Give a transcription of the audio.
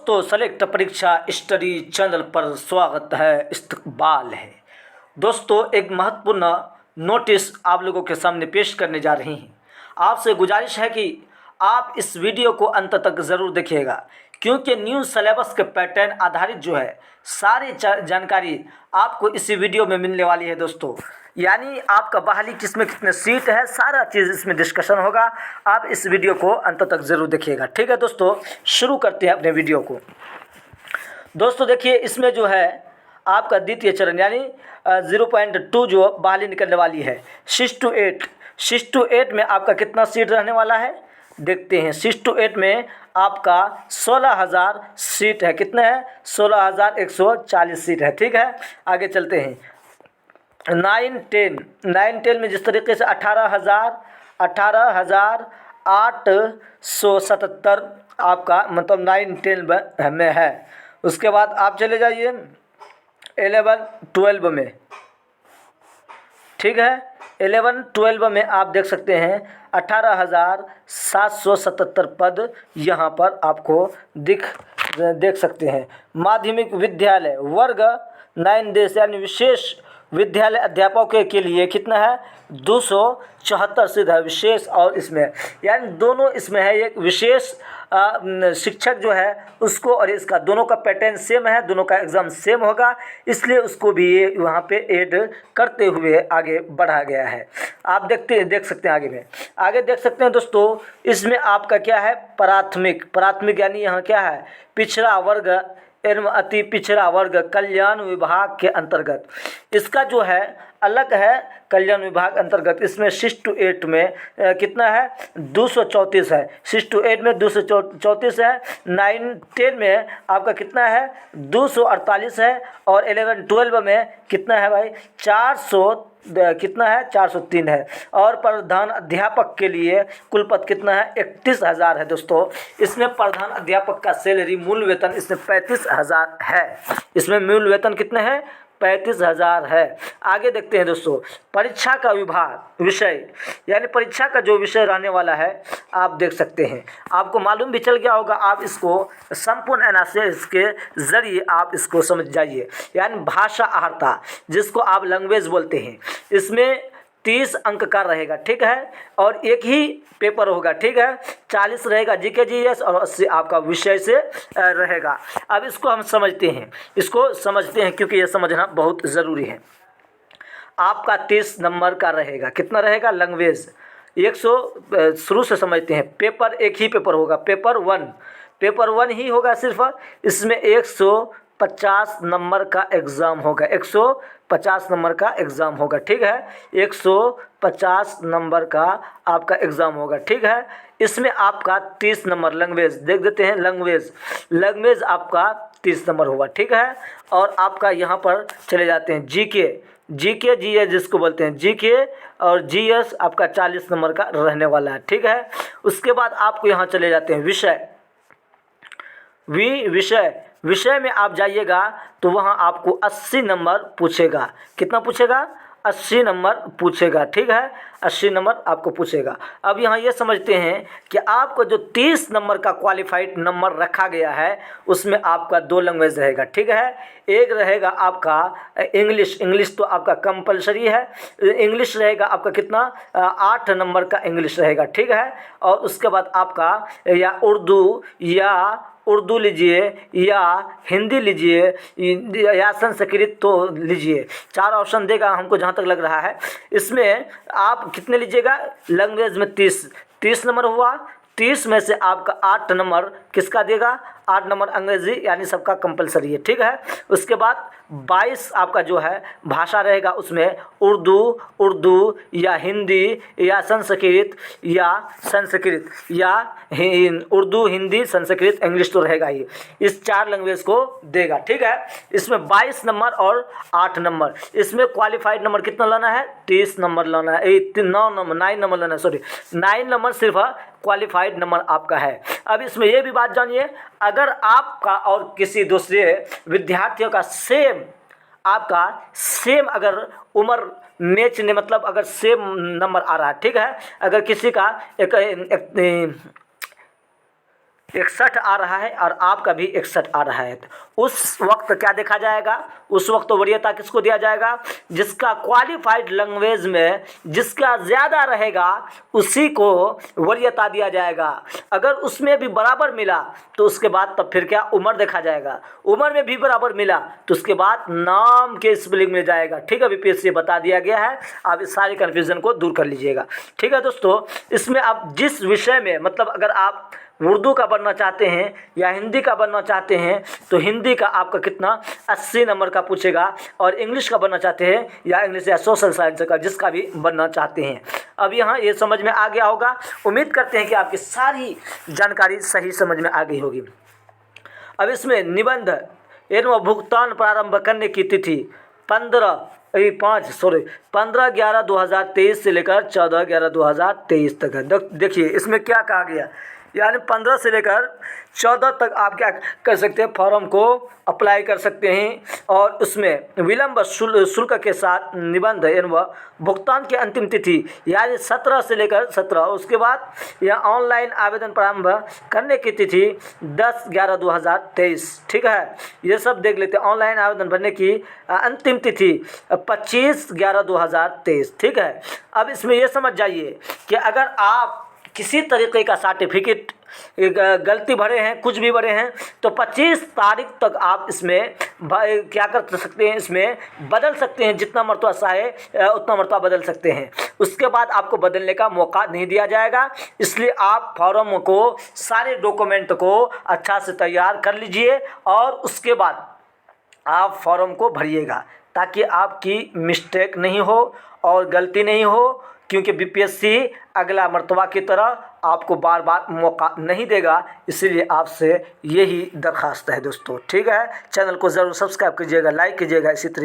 दोस्तों सेलेक्ट परीक्षा study channel पर स्वागत है, इस्तकबाल है। दोस्तों एक महत्वपूर्ण नोटिस आप लोगों के सामने पेश करने जा रही हैं। आपसे गुजारिश है कि आप इस वीडियो को अंत तक ज़रूर देखिएगा, क्योंकि न्यू सिलेबस के पैटर्न आधारित जो है सारी जानकारी आपको इसी वीडियो में मिलने वाली है। दोस्तों यानी आपका बहाली किसमें कितने सीट है, सारा चीज़ इसमें डिस्कशन होगा। आप इस वीडियो को अंत तक ज़रूर देखिएगा, ठीक है। दोस्तों शुरू करते हैं अपने वीडियो को। दोस्तों देखिए, इसमें जो है आपका द्वितीय चरण यानी 0.2 जो बहाली निकलने वाली है 6 to 8। 6 to 8 में आपका कितना सीट रहने वाला है देखते हैं। 6 to 8 में आपका 16,000 सीट है। कितने हैं? 16,140 सीट है, ठीक है। आगे चलते हैं। 9-10 में जिस तरीके से 18,877 आपका मतलब 9-10 में है। उसके बाद आप चले जाइए 11-12 में, ठीक है। 11-12 में आप देख सकते हैं 18,777 पद यहाँ पर आपको देख सकते हैं। माध्यमिक विद्यालय वर्ग 9 देश यानी विशेष विद्यालय अध्यापकों के लिए कितना है? 274 सीट है विशेष, और इसमें यानी दोनों इसमें है। एक विशेष शिक्षक जो है उसको और इसका दोनों का पैटर्न सेम है, दोनों का एग्ज़ाम सेम होगा, इसलिए उसको भी ये वहाँ पे ऐड करते हुए आगे बढ़ा गया है। आप देख सकते हैं आगे देख सकते हैं। दोस्तों इसमें आपका क्या है? प्राथमिक यानी यहाँ क्या है? पिछड़ा वर्ग एवं अति पिछड़ा वर्ग कल्याण विभाग के अंतर्गत। इसका जो है अलग है कल्याण विभाग अंतर्गत। इसमें 6 to 8 में कितना है? 234 है। 6 to 8 में 234 है। 9-10 में आपका कितना है? 248 है। और 11-12 में कितना है भाई? 403 है। और प्रधान अध्यापक के लिए कुल पद कितना है? 31,000 है। दोस्तों इसमें प्रधान अध्यापक का सैलरी मूल वेतन इसमें 35,000 है। इसमें मूल वेतन कितने हैं? 35,000 है। आगे देखते हैं दोस्तों, परीक्षा का विषय यानी परीक्षा का जो विषय रहने वाला है आप देख सकते हैं। आपको मालूम भी चल गया होगा, आप इसको संपूर्ण एनालिसिस के ज़रिए आप इसको समझ जाइए। यानी भाषा अहर्ता जिसको आप लैंग्वेज बोलते हैं, इसमें 30 अंक का रहेगा, ठीक है। और एक ही पेपर होगा, ठीक है। 40 रहेगा जीके जीएस और 80 आपका विषय से रहेगा। अब इसको हम समझते हैं क्योंकि ये समझना बहुत ज़रूरी है। आपका 30 नंबर का रहेगा। कितना रहेगा? लैंग्वेज 100 शुरू से समझते हैं। पेपर एक ही पेपर होगा, पेपर 1 ही होगा सिर्फ। इसमें 150 नंबर का एग्ज़ाम होगा। 150 नंबर का एग्ज़ाम होगा, ठीक है। 150 नंबर का आपका एग्ज़ाम होगा, ठीक है। इसमें आपका 30 नंबर लैंग्वेज देख देते हैं। लैंग्वेज आपका 30 नंबर होगा, ठीक है। और आपका यहाँ पर चले जाते हैं जीके जीएस जिसको बोलते हैं। जीके और जीएस आपका 40 नंबर का रहने वाला है, ठीक है। उसके बाद आपको यहाँ चले जाते हैं विषय में आप जाइएगा तो वहाँ आपको 80 नंबर पूछेगा। कितना पूछेगा? 80 नंबर पूछेगा, ठीक है। 80 नंबर आपको पूछेगा। अब यहाँ ये समझते हैं कि आपको जो 30 नंबर का क्वालिफाइड नंबर रखा गया है उसमें आपका 2 लैंग्वेज रहेगा, ठीक है। एक रहेगा आपका इंग्लिश तो आपका कंपलसरी है। इंग्लिश रहेगा आपका कितना? 8 नंबर का इंग्लिश रहेगा, ठीक है। और उसके बाद आपका या उर्दू लीजिए या हिंदी लीजिए या संस्कृत तो लीजिए। 4 ऑप्शन देगा हमको जहाँ तक लग रहा है। इसमें आप कितने लीजिएगा? लैंग्वेज में 30 नंबर हुआ। 30 में से आपका 8 नंबर किसका देगा? 8 नंबर अंग्रेजी यानी सबका कंपलसरी है, ठीक है। उसके बाद 22 आपका जो है भाषा रहेगा, उसमें उर्दू या हिंदी या संस्कृत या उर्दू हिंदी संस्कृत इंग्लिश तो रहेगा ही। इस 4 लैंग्वेज को देगा, ठीक है। इसमें 22 नंबर और 8 नंबर। इसमें क्वालिफाइड नंबर कितना लाना है? 30 नंबर लाना है। 9 नंबर लाना है, सॉरी 9 नंबर सिर्फ क्वालिफाइड नंबर आपका है। अब इसमें ये भी बात जानिए, अगर आपका और किसी दूसरे विद्यार्थियों का सेम अगर उम्र मैच ने मतलब अगर सेम नंबर आ रहा है, ठीक है। अगर किसी का एक 61 आ रहा है और आपका भी 61 आ रहा है, तो उस वक्त क्या देखा जाएगा, उस वक्त तो वरीयता किसको दिया जाएगा, जिसका क्वालिफाइड लैंग्वेज में जिसका ज़्यादा रहेगा उसी को वरीयता दिया जाएगा। अगर उसमें भी बराबर मिला तो उसके बाद तब फिर क्या, उम्र देखा जाएगा। उम्र में भी बराबर मिला तो उसके बाद नाम के स्पेलिंग में जाएगा। ठीक है, बीपीएससी बता दिया गया है, आप इस सारी कन्फ्यूज़न को दूर कर लीजिएगा। ठीक है दोस्तों, इसमें आप जिस विषय में, मतलब अगर आप उर्दू का बनना चाहते हैं या हिंदी का बनना चाहते हैं तो हिंदी का आपका कितना 80 नंबर का पूछेगा, और इंग्लिश का बनना चाहते हैं या इंग्लिश या सोशल साइंस का जिसका भी बनना चाहते हैं। अब यहाँ ये समझ में आ गया होगा। उम्मीद करते हैं कि आपकी सारी जानकारी सही समझ में आ गई होगी। अब इसमें निबंध एवं भुगतान प्रारंभ करने की तिथि 15/11/2023 से लेकर 14/11/2023 तक है। देखिए इसमें क्या कहा गया, यानी 15 से लेकर 14 तक आप क्या कर सकते हैं, फॉर्म को अप्लाई कर सकते हैं, और उसमें विलंब शुल्क के साथ निबंध एवं भुगतान की अंतिम तिथि यानी 17 से लेकर 17, उसके बाद यह ऑनलाइन आवेदन प्रारंभ करने की तिथि 10/11/2023। ठीक है, ये सब देख लेते हैं। ऑनलाइन आवेदन भरने की अंतिम तिथि 25/11/2023। ठीक है, अब इसमें ये समझ जाइए कि अगर आप किसी तरीके का सर्टिफिकेट गलती भरे हैं, कुछ भी भरे हैं, तो 25 तारीख तक आप इसमें क्या कर सकते हैं, इसमें बदल सकते हैं। जितना मरतबा चाहे उतना मरतबा बदल सकते हैं। उसके बाद आपको बदलने का मौका नहीं दिया जाएगा। इसलिए आप फॉर्म को, सारे डॉक्यूमेंट को अच्छा से तैयार कर लीजिए और उसके बाद आप फॉर्म को भरिएगा, ताकि आपकी मिस्टेक नहीं हो और गलती नहीं हो, क्योंकि बीपीएससी अगला मर्तबा की तरह आपको बार बार मौका नहीं देगा। इसीलिए आपसे यही दरख्वास्त है दोस्तों। ठीक है, चैनल को ज़रूर सब्सक्राइब कीजिएगा, लाइक कीजिएगा। इसी तरीके